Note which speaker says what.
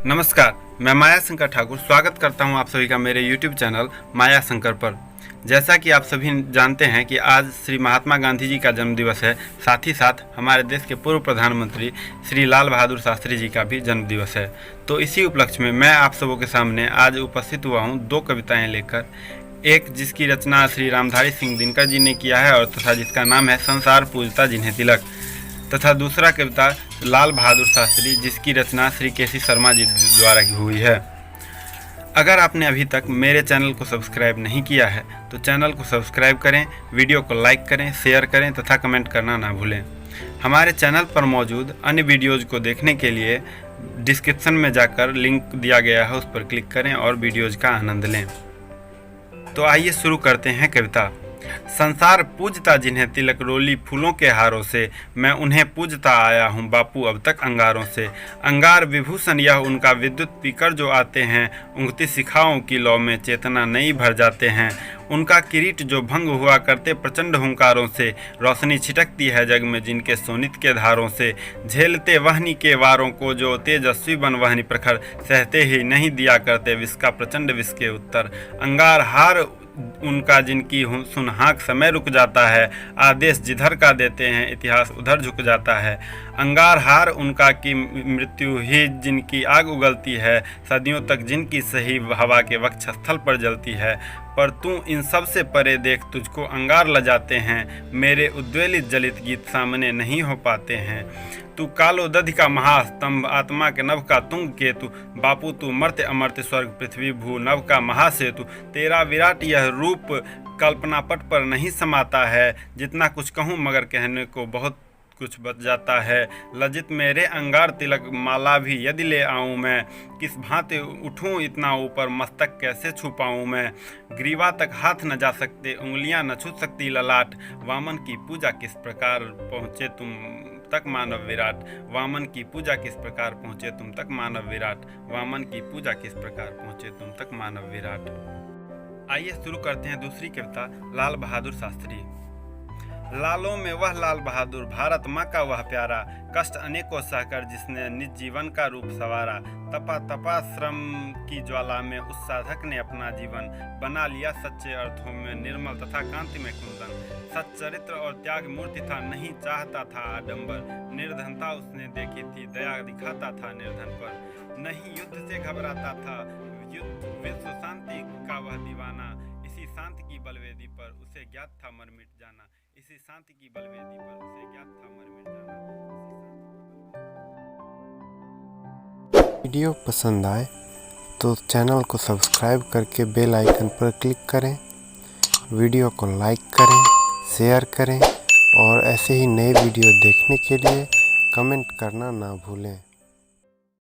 Speaker 1: नमस्कार, मैं माया शंकर ठाकुर स्वागत करता हूं आप सभी का मेरे YouTube चैनल माया शंकर पर। जैसा कि आप सभी जानते हैं कि आज श्री महात्मा गांधी जी का जन्मदिवस है, साथ ही साथ हमारे देश के पूर्व प्रधानमंत्री श्री लाल बहादुर शास्त्री जी का भी जन्मदिवस है। तो इसी उपलक्ष्य में मैं आप सबों के सामने आज उपस्थित हुआ हूं दो कविताएं लेकर। एक जिसकी रचना श्री रामधारी सिंह दिनकर जी ने किया है और तथा जिसका नाम है संसार पूजता जिन्हें तिलक, तथा दूसरा कविता लाल बहादुर शास्त्री जिसकी रचना श्री केसी शर्मा जी द्वारा की हुई है। अगर आपने अभी तक मेरे चैनल को सब्सक्राइब नहीं किया है तो चैनल को सब्सक्राइब करें, वीडियो को लाइक करें, शेयर करें तथा कमेंट करना ना भूलें। हमारे चैनल पर मौजूद अन्य वीडियोज़ को देखने के लिए डिस्क्रिप्शन में जाकर लिंक दिया गया है, उस पर क्लिक करें और वीडियोज़ का आनंद लें। तो आइए शुरू करते हैं कविता। संसार पूजता जिन्हें तिलक रोली फूलों के हारों से, मैं उन्हें पूजता आया हूँ बापू अब तक अंगारों से। अंगार विभूषण यह उनका विद्युत पीकर जो आते हैं, उंगती शिखाओं की लौ में चेतना नई भर जाते हैं। उनका किरीट जो भंग हुआ करते प्रचंड हुंकारों से, रोशनी छिटकती है जग में जिनके सोनित के धारों से। झेलते वहनी के वारों को जो तेजस्वी बन वहनी प्रखर, सहते ही नहीं दिया करते विष का प्रचंड विष के उत्तर। अंगार हार उनका जिनकी सुनहाक समय रुक जाता है, आदेश जिधर का देते हैं इतिहास उधर झुक जाता है। अंगार हार उनका की मृत्यु ही जिनकी आग उगलती है, सदियों तक जिनकी सही हवा के वक्षस्थल पर जलती है। पर तू इन सब से परे देख तुझको अंगार लजाते हैं, मेरे उद्वेलित जलित गीत सामने नहीं हो पाते हैं। तू कालो दधि का महास्तंभ आत्मा के नभ का तुंग केतु, बापू तू मर्त्य अमर्त्य स्वर्ग पृथ्वी भू नभ का महासेतु। तेरा विराट यह रूप कल्पना पट पर नहीं समाता है, जितना कुछ कहूँ मगर कहने को बहुत कुछ बच जाता है। लज्जित मेरे अंगार तिलक माला भी यदि ले आऊँ मैं, किस भांति उठूँ इतना ऊपर मस्तक कैसे छुपाऊँ मैं। ग्रीवा तक हाथ न जा सकते उंगलियां न छू सकती ललाट, वामन की पूजा किस प्रकार पहुँचे तुम तक मानव विराट। वामन की पूजा किस प्रकार पहुँचे तुम तक मानव विराट, वामन की पूजा किस प्रकार पहुँचे तुम तक मानव विराट। आइए शुरू करते हैं दूसरी कविता लाल बहादुर शास्त्री। लालों में वह लाल बहादुर भारत माँ का वह प्यारा, कष्ट अनेकों सहकर जिसने निज जीवन का रूप सवारा। तपा श्रम की ज्वाला में उस साधक ने अपना जीवन बना लिया सच्चे अर्थों में निर्मल तथा कांति में कुंदन। सच्चरित्र और त्याग मूर्ति था, नहीं चाहता था आडंबर, निर्धनता उसने देखी थी दया दिखाता था निर्धन पर। नहीं युद्ध से घबराता था विश्व शांति का वह दीवाना, इसी शांति की बलवेदी पर उसे ज्ञात था मर मिट जाना। इसी शांति की बलवेदी पर उसे ज्ञात था मर मिट जाना।
Speaker 2: वीडियो पसंद आए तो चैनल को सब्सक्राइब करके बेल आइकन पर क्लिक करें, वीडियो को लाइक करें, शेयर करें और ऐसे ही नए वीडियो देखने के लिए कमेंट करना ना भूलें।